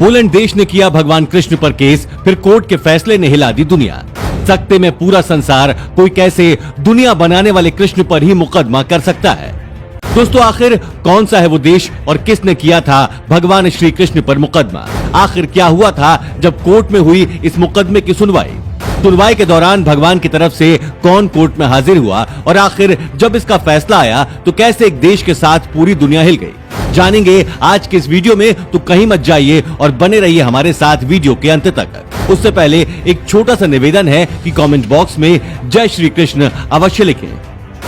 Poland देश ने किया भगवान कृष्ण पर केस, फिर कोर्ट के फैसले ने हिला दी दुनिया। सकते में पूरा संसार, कोई कैसे दुनिया बनाने वाले कृष्ण पर ही मुकदमा कर सकता है। दोस्तों, आखिर कौन सा है वो देश और किसने किया था भगवान श्री कृष्ण पर मुकदमा? आखिर क्या हुआ था जब कोर्ट में हुई इस मुकदमे की सुनवाई के दौरान भगवान की तरफ से कौन कोर्ट में हाजिर हुआ और आखिर जब इसका फैसला आया तो कैसे एक देश के साथ पूरी दुनिया हिल गई, जानेंगे आज के इस वीडियो में। तो कहीं मत जाइए और बने रहिए हमारे साथ वीडियो के अंत तक। उससे पहले एक छोटा सा निवेदन है कि कमेंट बॉक्स में जय श्री कृष्ण अवश्य लिखें।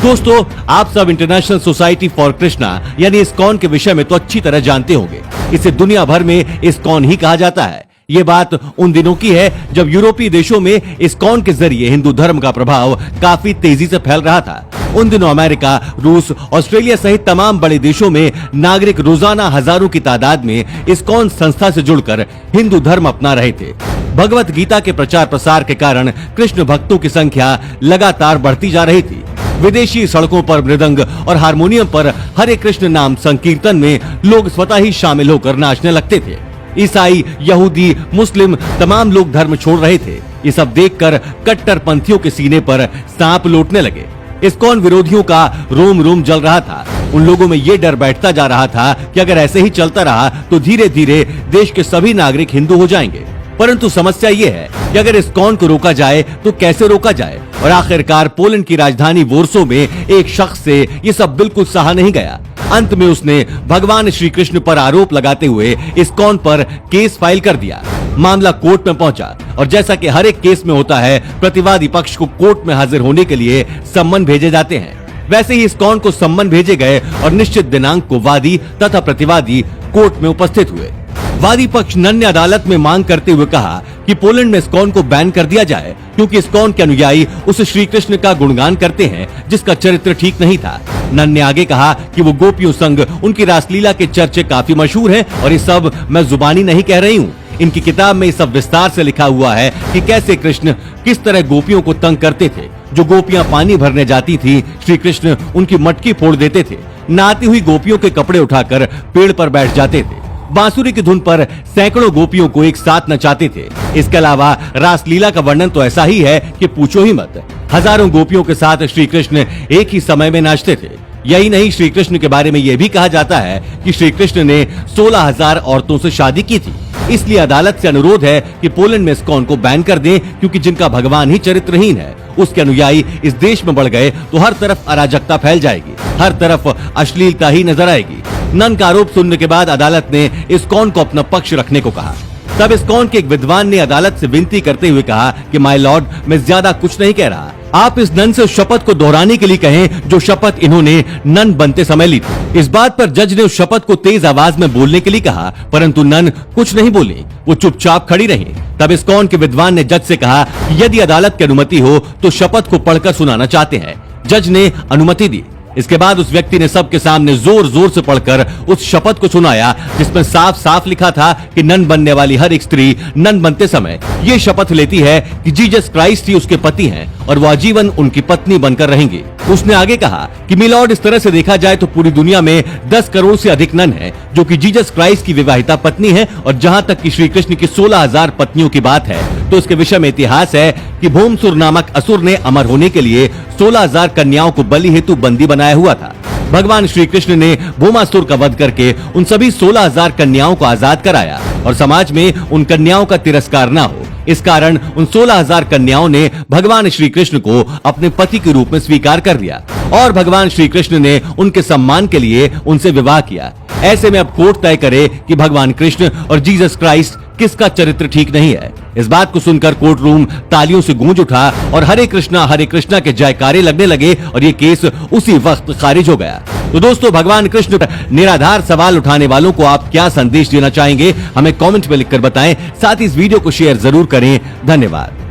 दोस्तों, आप सब इंटरनेशनल सोसाइटी फॉर कृष्णा यानी इस्कॉन के विषय में तो अच्छी तरह जानते होंगे। इसे दुनिया भर में इस्कॉन ही कहा जाता है। ये बात उन दिनों की है जब यूरोपीय देशों में इस्कॉन के जरिए हिंदू धर्म का प्रभाव काफी तेजी से फैल रहा था। उन दिनों अमेरिका, रूस, ऑस्ट्रेलिया सहित तमाम बड़े देशों में नागरिक रोजाना हजारों की तादाद में इस्कॉन संस्था से जुड़कर हिंदू धर्म अपना रहे थे। भगवत गीता के प्रचार प्रसार के कारण कृष्ण भक्तों की संख्या लगातार बढ़ती जा रही थी। विदेशी सड़कों पर मृदंग और हारमोनियम पर हरे कृष्ण नाम संकीर्तन में लोग स्वतः ही शामिल होकर नाचने लगते थे। ईसाई, यहूदी, मुस्लिम तमाम लोग धर्म छोड़ रहे थे। ये सब देखकर कट्टरपंथियों के सीने पर सांप लौटने लगे। इस्कॉन विरोधियों का रोम रोम जल रहा था। उन लोगों में ये डर बैठता जा रहा था कि अगर ऐसे ही चलता रहा तो धीरे धीरे देश के सभी नागरिक हिंदू हो जाएंगे। परंतु समस्या ये है कि अगर इस्कॉन को रोका जाए तो कैसे रोका जाए? और आखिरकार पोलैंड की राजधानी वॉर्सो में एक शख्स से ये सब बिल्कुल सहा नहीं गया। अंत में उसने भगवान श्री कृष्ण पर आरोप लगाते हुए इस्कॉन पर केस फाइल कर दिया। मामला कोर्ट में पहुंचा और जैसा कि हर एक केस में होता है, प्रतिवादी पक्ष को कोर्ट में हाजिर होने के लिए सम्मन भेजे जाते हैं। वैसे ही इस्कॉन को सम्मन भेजे गए और निश्चित दिनांक को वादी तथा प्रतिवादी कोर्ट में उपस्थित हुए। वादी पक्ष नन्य अदालत में मांग करते हुए कहा कि पोलैंड में इस्कॉन को बैन कर दिया जाए क्योंकि इस्कॉन के अनुयायी उस श्री कृष्ण का गुणगान करते हैं जिसका चरित्र ठीक नहीं था। नन ने आगे कहा कि वो गोपियों संग उनकी रासलीला के चर्चे काफी मशहूर हैं और ये सब मैं जुबानी नहीं कह रही हूँ। इनकी किताब में ये सब विस्तार से लिखा हुआ है कि कैसे कृष्ण किस तरह गोपियों को तंग करते थे। जो गोपियां पानी भरने जाती थी, श्री कृष्ण उनकी मटकी फोड़ देते थे। नहाती हुई गोपियों के कपड़े उठाकर पेड़ पर बैठ जाते थे। बांसुरी की धुन पर सैकड़ों गोपियों को एक साथ नचाते थे। इसके अलावा रासलीला का वर्णन तो ऐसा ही है कि पूछो ही मत। हजारों गोपियों के साथ श्री कृष्ण एक ही समय में नाचते थे। यही नहीं, श्री कृष्ण के बारे में यह भी कहा जाता है कि श्री कृष्ण ने 16,000 औरतों से शादी की थी। इसलिए अदालत से अनुरोध है कि पोलैंड में इस्कॉन को बैन कर दें क्योंकि जिनका भगवान ही चरित्रहीन है, उसके अनुयायी इस देश में बढ़ गए तो हर तरफ अराजकता फैल जाएगी, हर तरफ अश्लीलता ही नजर आएगी। नन का आरोप सुनने के बाद अदालत ने इस्कॉन को अपना पक्ष रखने को कहा। तब इस्कॉन के एक विद्वान ने अदालत से विनती करते हुए कहा कि माय लॉर्ड, मैं ज्यादा कुछ नहीं कह रहा। आप इस नन से शपथ को दोहराने के लिए कहें जो शपथ इन्होंने नन बनते समय ली थी। इस बात पर जज ने उस शपथ को तेज आवाज में बोलने के लिए कहा, परंतु नन कुछ नहीं बोली, वो चुपचाप खड़ी रही। तब इस्कॉन के विद्वान ने जज से कहा कि यदि अदालत की अनुमति हो तो शपथ को पढ़कर सुनाना चाहते हैं। जज ने अनुमति दी। इसके बाद उस व्यक्ति ने सबके सामने जोर जोर से पढ़कर उस शपथ को सुनाया जिसमें साफ साफ लिखा था कि नन बनने वाली हर एक स्त्री नन बनते समय ये शपथ लेती है कि जीसस क्राइस्ट ही उसके पति हैं और वो आजीवन उनकी पत्नी बनकर रहेंगी। उसने आगे कहा कि मिलॉर्ड, इस तरह से देखा जाए तो पूरी दुनिया में 10 करोड़ से अधिक नन हैं जो कि जीसस क्राइस्ट की विवाहिता पत्नी है। और जहां तक कि श्री कृष्ण की 16,000 पत्नियों की बात है तो इसके विषय में इतिहास है कि भौमसुर नामक असुर ने अमर होने के लिए 16,000 कन्याओं को बलि हेतु बंदी बनाया हुआ था। भगवान श्री कृष्ण ने भौमासुर का वध करके उन सभी 16,000 कन्याओं को आजाद कराया और समाज में उन कन्याओं का तिरस्कार न हो, इस कारण उन 16,000 कन्याओं ने भगवान श्री कृष्ण को अपने पति के रूप में स्वीकार कर लिया और भगवान श्री कृष्ण ने उनके सम्मान के लिए उनसे विवाह किया। ऐसे में अब कोर्ट तय करे कि भगवान कृष्ण और जीसस क्राइस्ट किसका चरित्र ठीक नहीं है। इस बात को सुनकर कोर्ट रूम तालियों से गूंज उठा और हरे कृष्णा के जयकारे लगने लगे और ये केस उसी वक्त खारिज हो गया। तो दोस्तों, भगवान कृष्ण पर निराधार सवाल उठाने वालों को आप क्या संदेश देना चाहेंगे, हमें कमेंट में लिखकर बताएं। साथ ही इस वीडियो को शेयर जरूर करें। धन्यवाद।